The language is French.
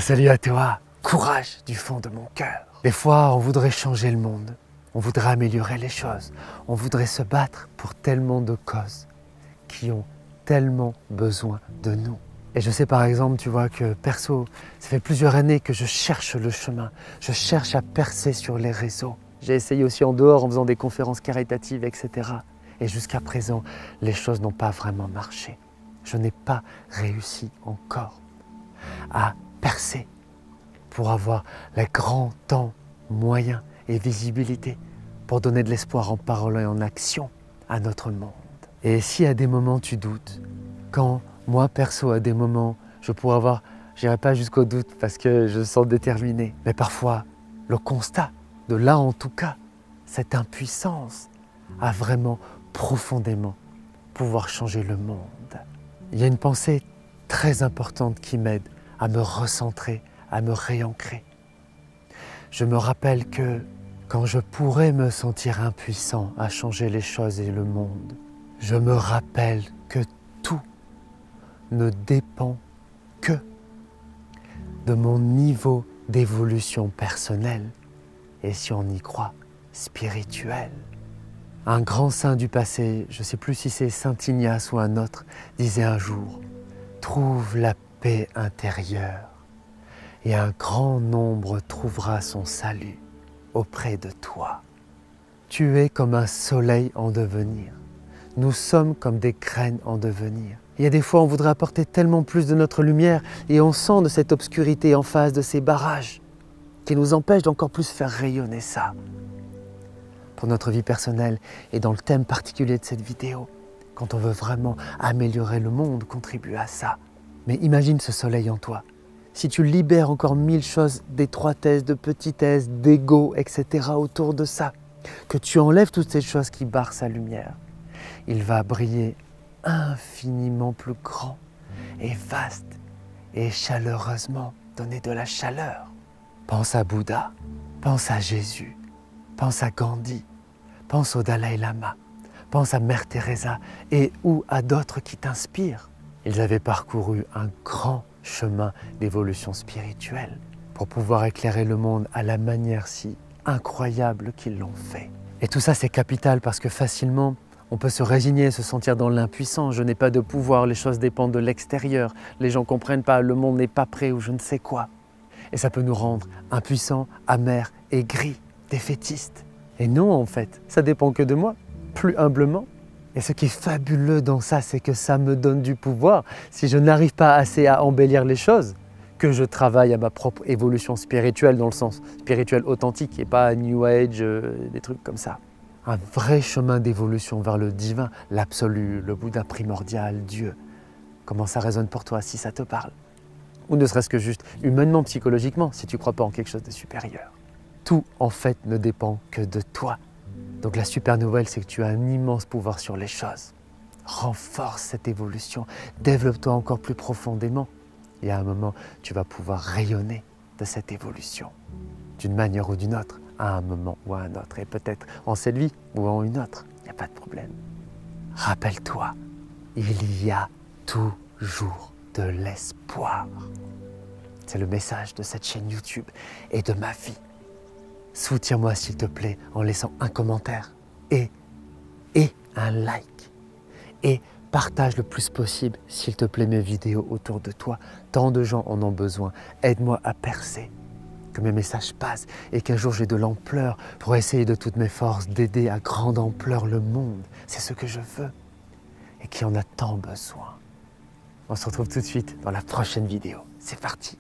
Salut à toi, courage du fond de mon cœur. Des fois, on voudrait changer le monde, on voudrait améliorer les choses, on voudrait se battre pour tellement de causes qui ont tellement besoin de nous. Et je sais par exemple, tu vois, que perso, ça fait plusieurs années que je cherche le chemin, je cherche à percer sur les réseaux. J'ai essayé aussi en dehors en faisant des conférences caritatives, etc. Et jusqu'à présent, les choses n'ont pas vraiment marché. Je n'ai pas réussi encore à percer pour avoir les grands temps, moyens et visibilité pour donner de l'espoir en parole et en action à notre monde. Et si à des moments tu doutes, quand moi perso à des moments je pourrais avoir, j'irai pas jusqu'au doute parce que je sens déterminé, mais parfois le constat de là en tout cas, cette impuissance à vraiment profondément pouvoir changer le monde. Il y a une pensée très importante qui m'aide à me recentrer, à me réancrer. Je me rappelle que quand je pourrais me sentir impuissant à changer les choses et le monde, je me rappelle que tout ne dépend que de mon niveau d'évolution personnelle et si on y croit, spirituelle. Un grand saint du passé, je ne sais plus si c'est Saint Ignace ou un autre, disait un jour « Trouve la paix intérieure et un grand nombre trouvera son salut auprès de toi. » Tu es comme un soleil en devenir. Nous sommes comme des graines en devenir. Il y a des fois, on voudrait apporter tellement plus de notre lumière et on sent de cette obscurité en face de ces barrages qui nous empêchent d'encore plus faire rayonner ça. Pour notre vie personnelle et dans le thème particulier de cette vidéo, quand on veut vraiment améliorer le monde, contribuer à ça. Mais imagine ce soleil en toi. Si tu libères encore 1000 choses d'étroitesse, de petitesse, d'ego, etc. autour de ça, que tu enlèves toutes ces choses qui barrent sa lumière, il va briller infiniment plus grand et vaste et chaleureusement donner de la chaleur. Pense à Bouddha, pense à Jésus, pense à Gandhi, pense au Dalai Lama, pense à Mère Teresa et ou à d'autres qui t'inspirent. Ils avaient parcouru un grand chemin d'évolution spirituelle pour pouvoir éclairer le monde à la manière si incroyable qu'ils l'ont fait. Et tout ça c'est capital parce que facilement on peut se résigner, se sentir dans l'impuissance. Je n'ai pas de pouvoir, les choses dépendent de l'extérieur. Les gens ne comprennent pas, le monde n'est pas prêt ou je ne sais quoi. Et ça peut nous rendre impuissants, amers, aigris, défaitistes. Et non en fait, ça dépend que de moi, plus humblement. Et ce qui est fabuleux dans ça, c'est que ça me donne du pouvoir. Si je n'arrive pas assez à embellir les choses, que je travaille à ma propre évolution spirituelle dans le sens spirituel authentique et pas New Age, des trucs comme ça. Un vrai chemin d'évolution vers le divin, l'absolu, le Bouddha primordial, Dieu. Comment ça résonne pour toi si ça te parle? Ou ne serait-ce que juste humainement, psychologiquement, si tu ne crois pas en quelque chose de supérieur. Tout, en fait, ne dépend que de toi. Donc la super nouvelle, c'est que tu as un immense pouvoir sur les choses. Renforce cette évolution, développe-toi encore plus profondément. Et à un moment, tu vas pouvoir rayonner de cette évolution, d'une manière ou d'une autre, à un moment ou à un autre, et peut-être en cette vie ou en une autre, il n'y a pas de problème. Rappelle-toi, il y a toujours de l'espoir. C'est le message de cette chaîne YouTube et de ma vie. Soutiens-moi s'il te plaît en laissant un commentaire et un like. Et partage le plus possible s'il te plaît mes vidéos autour de toi. Tant de gens en ont besoin. Aide-moi à percer, que mes messages passent et qu'un jour j'ai de l'ampleur pour essayer de toutes mes forces d'aider à grande ampleur le monde. C'est ce que je veux et qui en a tant besoin. On se retrouve tout de suite dans la prochaine vidéo. C'est parti!